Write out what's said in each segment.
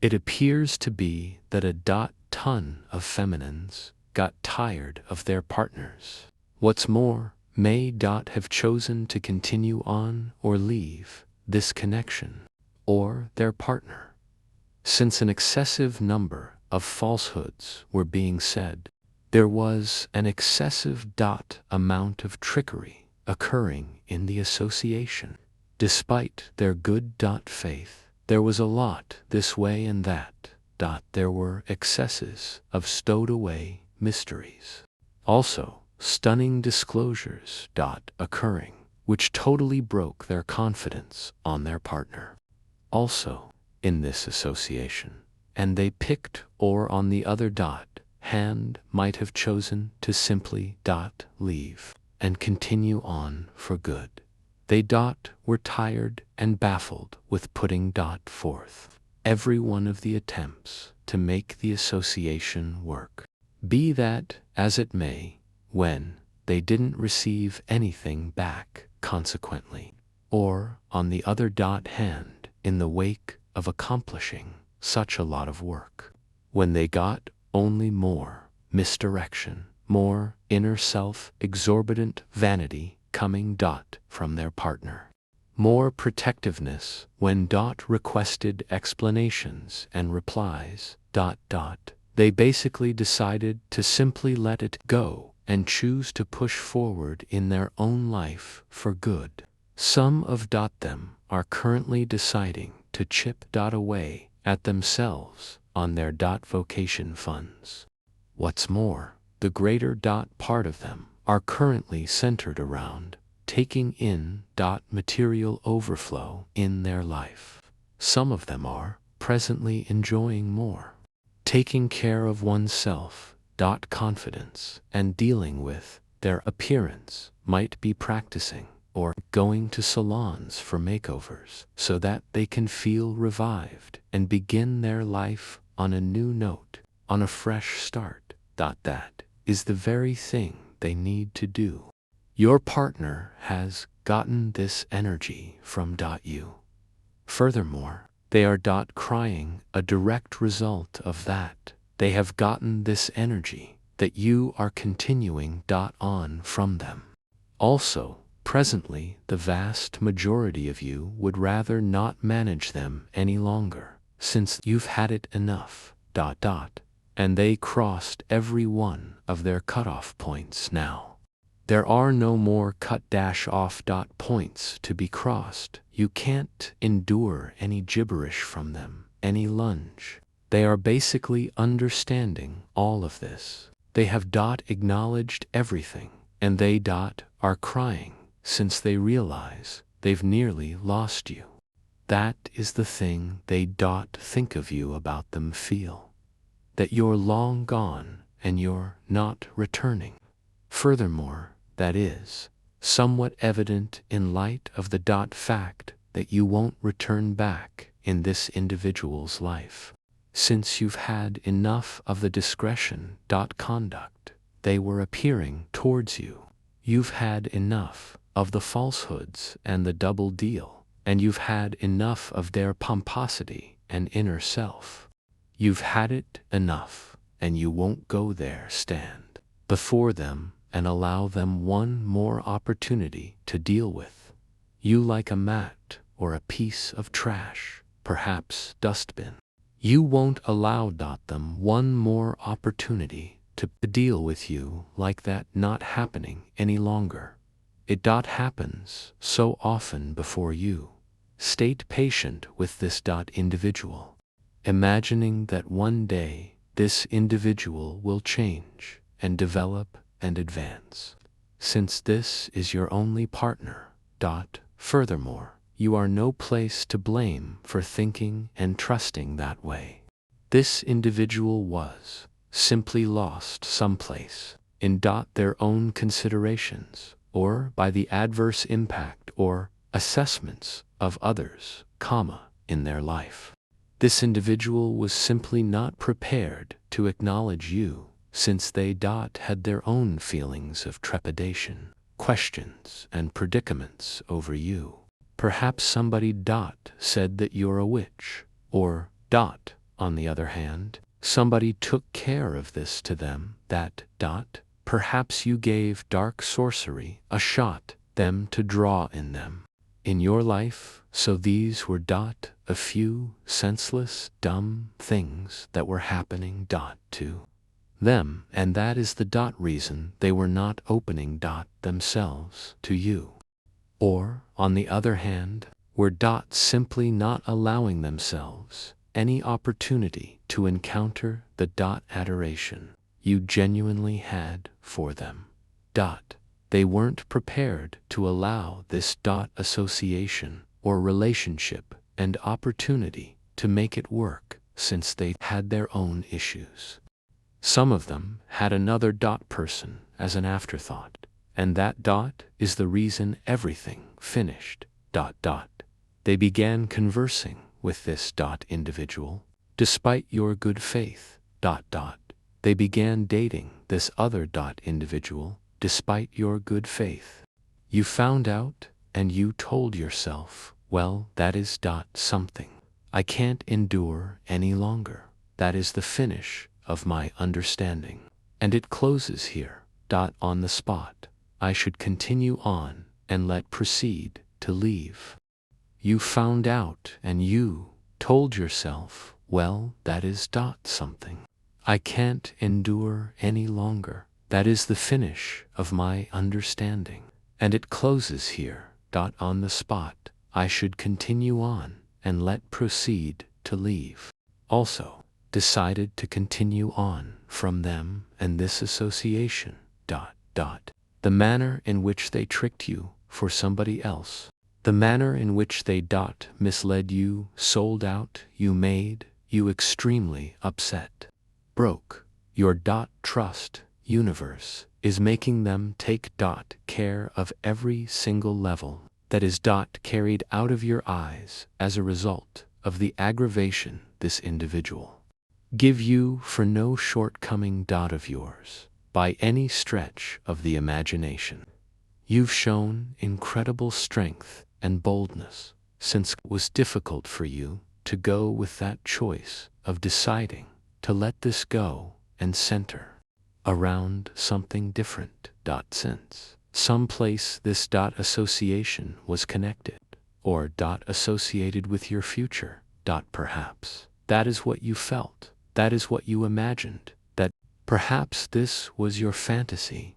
It appears to be that a ton of feminines got tired of their partners. What's more, may have chosen to continue on or leave this connection or their partner, since an excessive number of falsehoods were being said. There was an excessive amount of trickery occurring in the association. Despite their good faith, there was a lot this way and that. There were excesses of stowed away mysteries. Also, stunning disclosures occurring, which totally broke their confidence on their partner. Also, in this association, and they picked or on the other hand might have chosen to simply leave and continue on for good. They were tired and baffled with putting forth every one of the attempts to make the association work. Be that as it may, when they didn't receive anything back consequently, or on the other hand, in the wake of accomplishing such a lot of work, when they got only more misdirection, more inner self-exorbitant vanity coming from their partner, more protectiveness when requested explanations and replies, they basically decided to simply let it go and choose to push forward in their own life for good. Some of them are currently deciding to chip away at themselves on their vocation funds. What's more, the greater part of them are currently centered around taking in material overflow in their life. Some of them are presently enjoying more taking care of oneself, confidence, and dealing with their appearance, might be practicing or going to salons for makeovers so that they can feel revived and begin their life on a new note, on a fresh start. That is the very thing they need to do. Your partner has gotten this energy from you. Furthermore, they are crying a direct result of that. They have gotten this energy that you are continuing on from them. Also, presently, the vast majority of you would rather not manage them any longer, since you've had it enough. And they crossed every one of their cutoff points now. There are no more cut-off points to be crossed. You can't endure any gibberish from them, any lunge. They are basically understanding all of this. They have acknowledged everything, and they are crying since they realize they've nearly lost you. That is the thing they think of you about them feel. That you're long gone and you're not returning. Furthermore, that is somewhat evident in light of the fact that you won't return back in this individual's life, since you've had enough of the discretion conduct they were appearing towards you. You've had enough of the falsehoods and the double deal, and you've had enough of their pomposity and inner self. You've had it enough, and you won't go there stand before them and allow them one more opportunity to deal with you like a mat or a piece of trash, perhaps dustbin. You won't allow them one more opportunity to deal with you like that not happening any longer. It happens so often before you. Stay patient with this individual, imagining that one day this individual will change and develop and advance, since this is your only partner. Furthermore, you are no place to blame for thinking and trusting that way. This individual was simply lost someplace in their own considerations, or by the adverse impact or assessments of others, in their life. This individual was simply not prepared to acknowledge you, since they had their own feelings of trepidation, questions, and predicaments over you. Perhaps somebody said that you're a witch, or on the other hand, somebody took care of this to them, that dot, perhaps you gave dark sorcery a shot, them to draw in them. In your life, so these were dot, a few senseless, dumb things that were happening dot to them, and that is the dot reason they were not opening dot themselves to you. Or, on the other hand, were dot simply not allowing themselves any opportunity to encounter the dot adoration you genuinely had for them. Dot. They weren't prepared to allow this dot association or relationship and opportunity to make it work, since they had their own issues. Some of them had another dot person as an afterthought, and that dot is the reason everything finished. They began conversing with this dot individual, despite your good faith. They began dating this other dot individual, despite your good faith. You found out, and you told yourself, well, that is dot something I can't endure any longer. That is the finish of my understanding. And it closes here. On the spot. I should continue on and let proceed to leave. You found out and you told yourself, well, that is dot something I can't endure any longer. That is the finish of my understanding. And it closes here. On the spot. I should continue on and let proceed to leave. Also, decided to continue on from them and this association. The manner in which they tricked you for somebody else. The manner in which they misled you, sold out, you made you extremely upset. Broke. Your trust universe is making them take care of every single level that is carried out of your eyes as a result of the aggravation this individual give you for no shortcoming of yours by any stretch of the imagination. You've shown incredible strength and boldness, since it was difficult for you to go with that choice of deciding to let this go and center around something different. Since someplace this association was connected, or associated with your future. Perhaps that is what you felt, that is what you imagined, that perhaps this was your fantasy,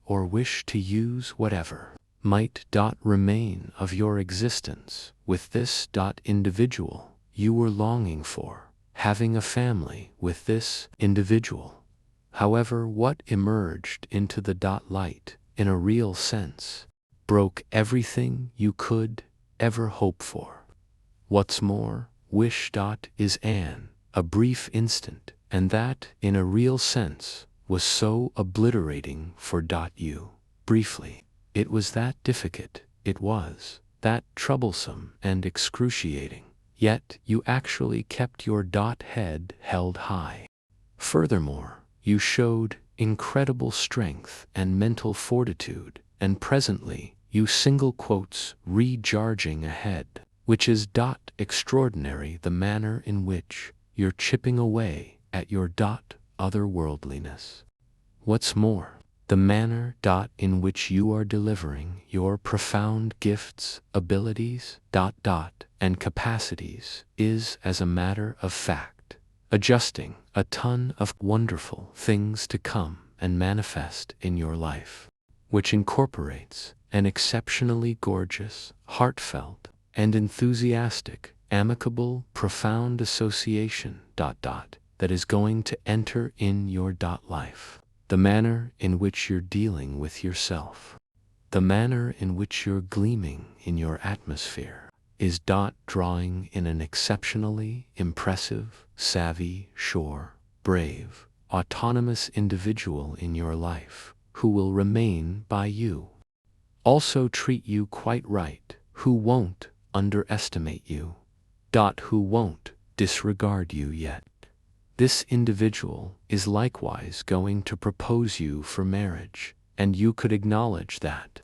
or wish to use whatever might remain of your existence with this individual you were longing for, having a family with this individual. However, what emerged into the light, in a real sense, broke everything you could ever hope for. What's more, wish is a brief instant, and that, in a real sense, was so obliterating for you. Briefly, it was that difficult, it was that troublesome and excruciating, yet you actually kept your head held high. Furthermore, you showed incredible strength and mental fortitude, and presently you recharging ahead, which is extraordinary, the manner in which you're chipping away at your otherworldliness. What's more, the manner in which you are delivering your profound gifts, abilities, and capacities is, as a matter of fact, adjusting a ton of wonderful things to come and manifest in your life, which incorporates an exceptionally gorgeous, heartfelt, and enthusiastic, amicable, profound association, that is going to enter in your life. The manner in which you're dealing with yourself, the manner in which you're gleaming in your atmosphere, is drawing in an exceptionally impressive, savvy, sure, brave, autonomous individual in your life, who will remain by you. Also treat you quite right, who won't underestimate you, who won't disregard you yet. This individual is likewise going to propose you for marriage, and you could acknowledge that,